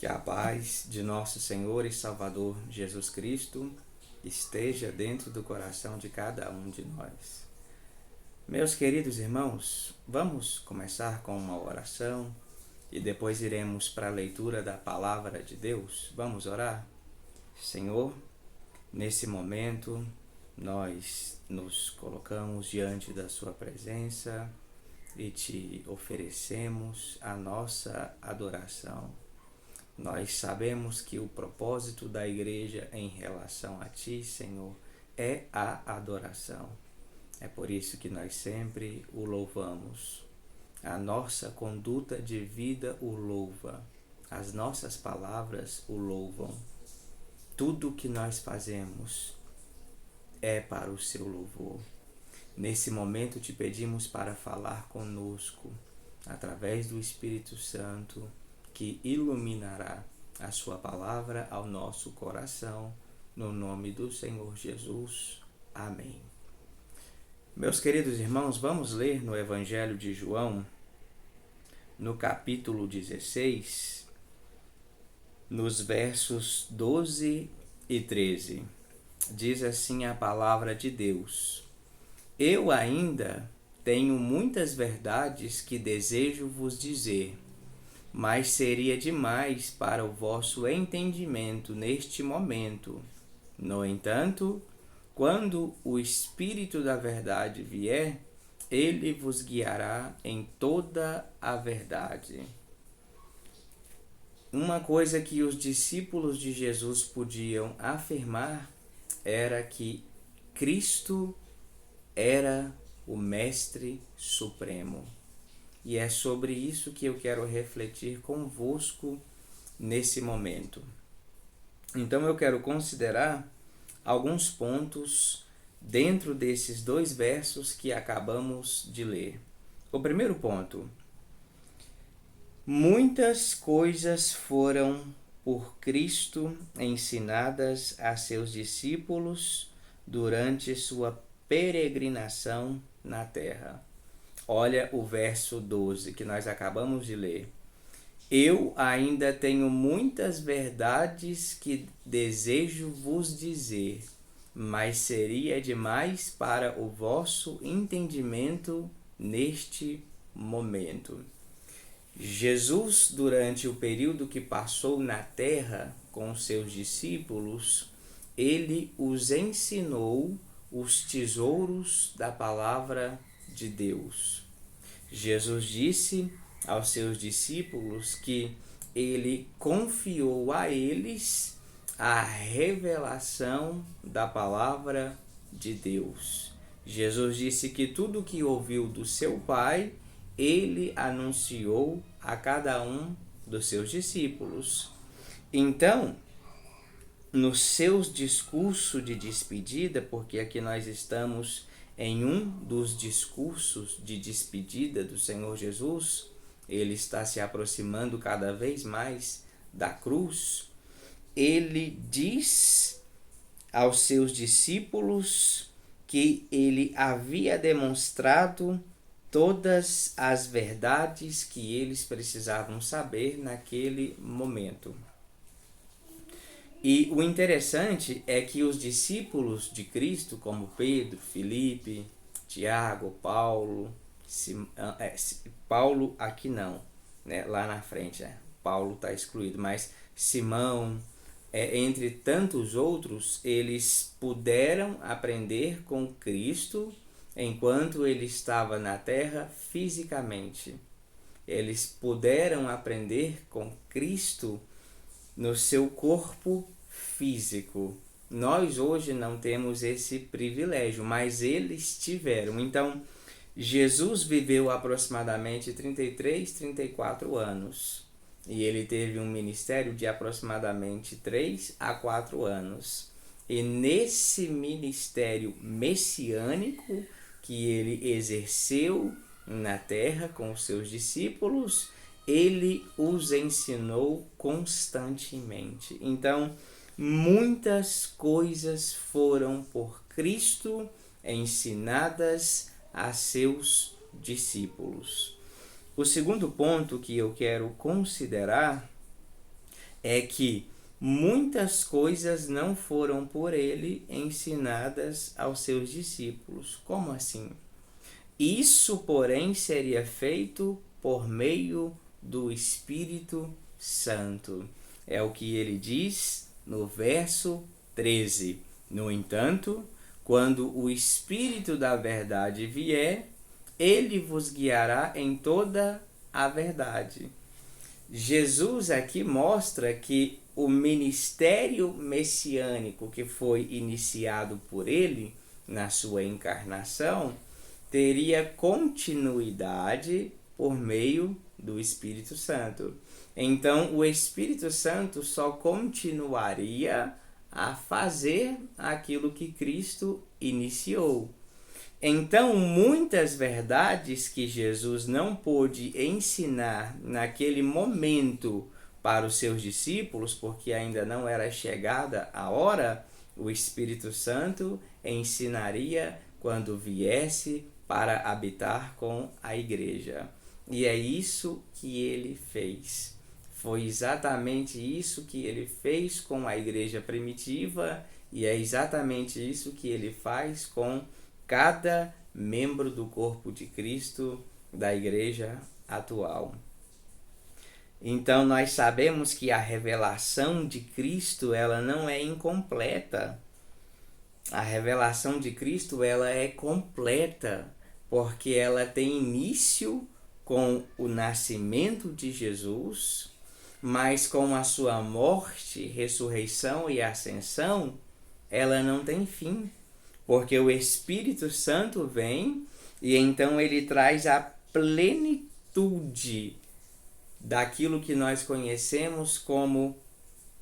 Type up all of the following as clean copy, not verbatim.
Que a paz de nosso Senhor e Salvador Jesus Cristo esteja dentro do coração de cada um de nós. Meus queridos irmãos, vamos começar com uma oração e depois iremos para a leitura da palavra de Deus. Vamos orar? Senhor, nesse momento nós nos colocamos diante da Sua presença e te oferecemos a nossa adoração. Nós sabemos que o propósito da igreja em relação a Ti, Senhor, é a adoração. É por isso que nós sempre o louvamos. A nossa conduta de vida o louva. As nossas palavras o louvam. Tudo o que nós fazemos é para o Seu louvor. Nesse momento te pedimos para falar conosco, através do Espírito Santo, que iluminará a Sua palavra ao nosso coração, no nome do Senhor Jesus. Amém. Meus queridos irmãos, vamos ler no Evangelho de João, no capítulo 16, nos versos 12 e 13. Diz assim a palavra de Deus: Eu ainda tenho muitas verdades que desejo vos dizer, mas seria demais para o vosso entendimento neste momento. No entanto, quando o Espírito da verdade vier, ele vos guiará em toda a verdade. Uma coisa que os discípulos de Jesus podiam afirmar era que Cristo era o Mestre Supremo. E é sobre isso que eu quero refletir convosco nesse momento. Então eu quero considerar alguns pontos dentro desses dois versos que acabamos de ler. O primeiro ponto: muitas coisas foram por Cristo ensinadas a seus discípulos durante sua peregrinação na terra. Olha o verso 12 que nós acabamos de ler. Eu ainda tenho muitas verdades que desejo vos dizer, mas seria demais para o vosso entendimento neste momento. Jesus, durante o período que passou na terra com seus discípulos, ele os ensinou os tesouros da palavra de Deus. Jesus disse aos seus discípulos que ele confiou a eles a revelação da palavra de Deus. Jesus disse que tudo que ouviu do seu Pai, ele anunciou a cada um dos seus discípulos. Então, nos seus discursos de despedida, porque aqui nós estamos em um dos discursos de despedida do Senhor Jesus, ele está se aproximando cada vez mais da cruz. Ele diz aos seus discípulos que ele havia demonstrado todas as verdades que eles precisavam saber naquele momento. E o interessante é que os discípulos de Cristo, como Pedro, Filipe, Tiago, Paulo, Paulo aqui não, né? Lá na frente, Paulo está excluído, mas Simão, entre tantos outros, eles puderam aprender com Cristo enquanto ele estava na terra fisicamente. Eles puderam aprender com Cristo no seu corpo físico. Nós hoje não temos esse privilégio, mas eles tiveram. Então, Jesus viveu aproximadamente 33, 34 anos. E ele teve um ministério de aproximadamente 3 a 4 anos. E nesse ministério messiânico que ele exerceu na terra com os seus discípulos, ele os ensinou constantemente. Então, muitas coisas foram por Cristo ensinadas a seus discípulos. O segundo ponto que eu quero considerar é que muitas coisas não foram por ele ensinadas aos seus discípulos. Como assim? Isso, porém, seria feito por meio do Espírito Santo. É o que ele diz no verso 13. No entanto, quando o Espírito da verdade vier, ele vos guiará em toda a verdade. Jesus aqui mostra que o ministério messiânico que foi iniciado por ele na sua encarnação teria continuidade por meio do Espírito Santo. Então, o Espírito Santo só continuaria a fazer aquilo que Cristo iniciou. Então, muitas verdades que Jesus não pôde ensinar naquele momento para os seus discípulos, porque ainda não era chegada a hora, o Espírito Santo ensinaria quando viesse para habitar com a igreja. E é isso que ele fez. Foi exatamente isso que ele fez com a igreja primitiva e é exatamente isso que ele faz com cada membro do corpo de Cristo da igreja atual. Então nós sabemos que a revelação de Cristo, ela não é incompleta. A revelação de Cristo, ela é completa, porque ela tem início com o nascimento de Jesus, mas com a sua morte, ressurreição e ascensão, ela não tem fim, porque o Espírito Santo vem e então ele traz a plenitude daquilo que nós conhecemos como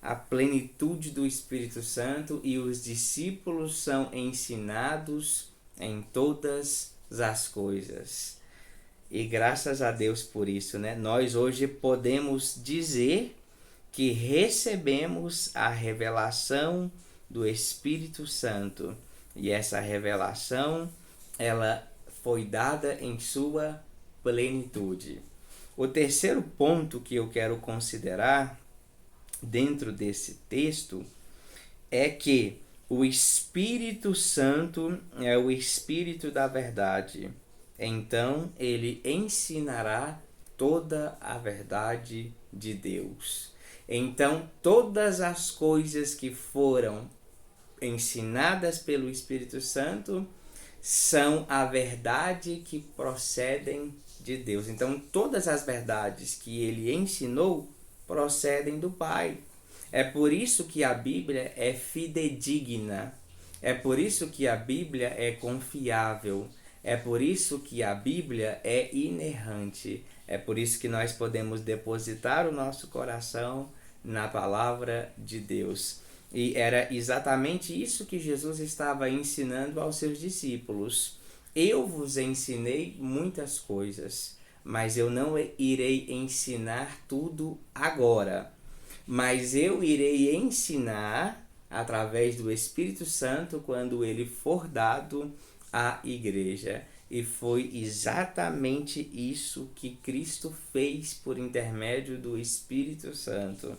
a plenitude do Espírito Santo, e os discípulos são ensinados em todas as coisas. E graças a Deus por isso, né? Nós hoje podemos dizer que recebemos a revelação do Espírito Santo. E essa revelação, ela foi dada em sua plenitude. O terceiro ponto que eu quero considerar dentro desse texto é que o Espírito Santo é o Espírito da verdade. Então, ele ensinará toda a verdade de Deus. Então, todas as coisas que foram ensinadas pelo Espírito Santo são a verdade que procedem de Deus. Então, todas as verdades que ele ensinou procedem do Pai. É por isso que a Bíblia é fidedigna. É por isso que a Bíblia é confiável. É por isso que a Bíblia é inerrante. É por isso que nós podemos depositar o nosso coração na palavra de Deus. E era exatamente isso que Jesus estava ensinando aos seus discípulos. Eu vos ensinei muitas coisas, mas eu não irei ensinar tudo agora. Mas eu irei ensinar através do Espírito Santo quando ele for dado à igreja. E foi exatamente isso que Cristo fez por intermédio do Espírito Santo.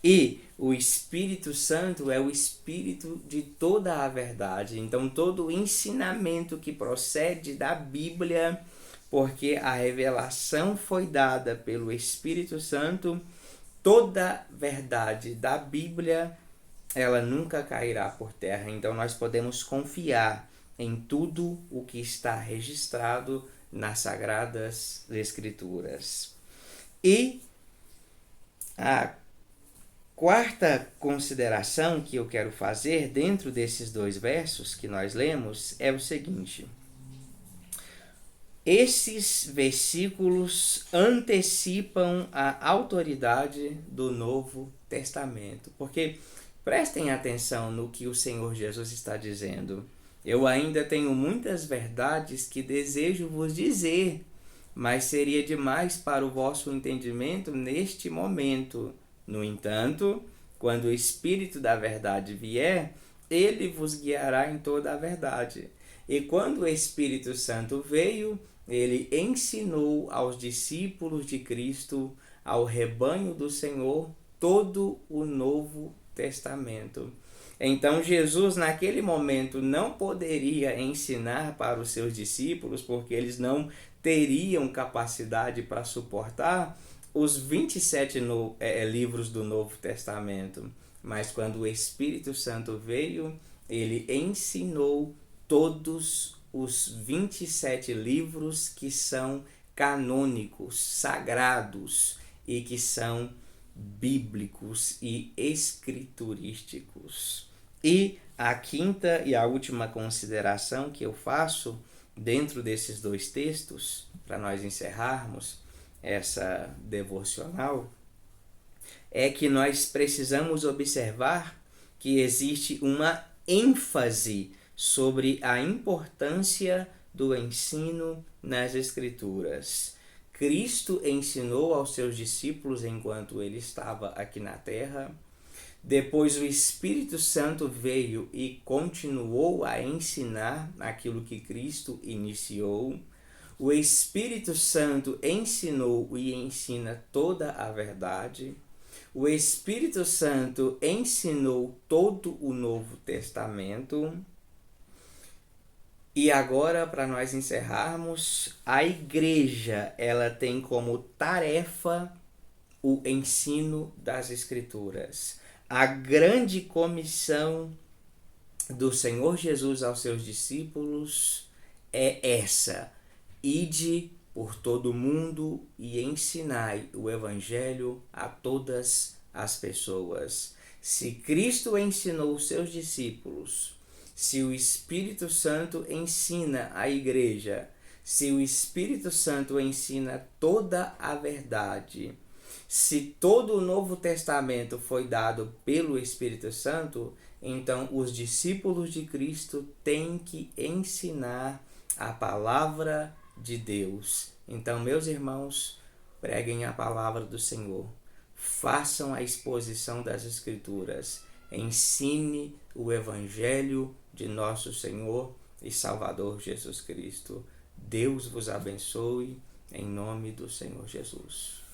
E o Espírito Santo é o Espírito de toda a verdade. Então, todo o ensinamento que procede da Bíblia, porque a revelação foi dada pelo Espírito Santo, toda verdade da Bíblia, ela nunca cairá por terra. Então, nós podemos confiar em tudo o que está registrado nas Sagradas Escrituras. E a quarta consideração que eu quero fazer dentro desses dois versos que nós lemos é o seguinte: esses versículos antecipam a autoridade do Novo Testamento, porque prestem atenção no que o Senhor Jesus está dizendo. Eu ainda tenho muitas verdades que desejo vos dizer, mas seria demais para o vosso entendimento neste momento. No entanto, quando o Espírito da verdade vier, ele vos guiará em toda a verdade. E quando o Espírito Santo veio, ele ensinou aos discípulos de Cristo, ao rebanho do Senhor, todo o Novo Testamento. Então Jesus naquele momento não poderia ensinar para os seus discípulos, porque eles não teriam capacidade para suportar os 27 livros do Novo Testamento. Mas quando o Espírito Santo veio, ele ensinou todos os 27 livros que são canônicos, sagrados e que são bíblicos e escriturísticos. E a quinta e a última consideração que eu faço dentro desses dois textos, para nós encerrarmos essa devocional, é que nós precisamos observar que existe uma ênfase sobre a importância do ensino nas Escrituras. Cristo ensinou aos seus discípulos enquanto ele estava aqui na terra. Depois o Espírito Santo veio e continuou a ensinar aquilo que Cristo iniciou. O Espírito Santo ensinou e ensina toda a verdade. O Espírito Santo ensinou todo o Novo Testamento. E agora, para nós encerrarmos, a igreja ela tem como tarefa o ensino das Escrituras. A grande comissão do Senhor Jesus aos seus discípulos é essa: ide por todo o mundo e ensinai o Evangelho a todas as pessoas. Se Cristo ensinou os seus discípulos, se o Espírito Santo ensina a igreja, se o Espírito Santo ensina toda a verdade, se todo o Novo Testamento foi dado pelo Espírito Santo, então os discípulos de Cristo têm que ensinar a palavra de Deus. Então, meus irmãos, preguem a palavra do Senhor, façam a exposição das Escrituras, ensine o Evangelho de nosso Senhor e Salvador Jesus Cristo. Deus vos abençoe, em nome do Senhor Jesus.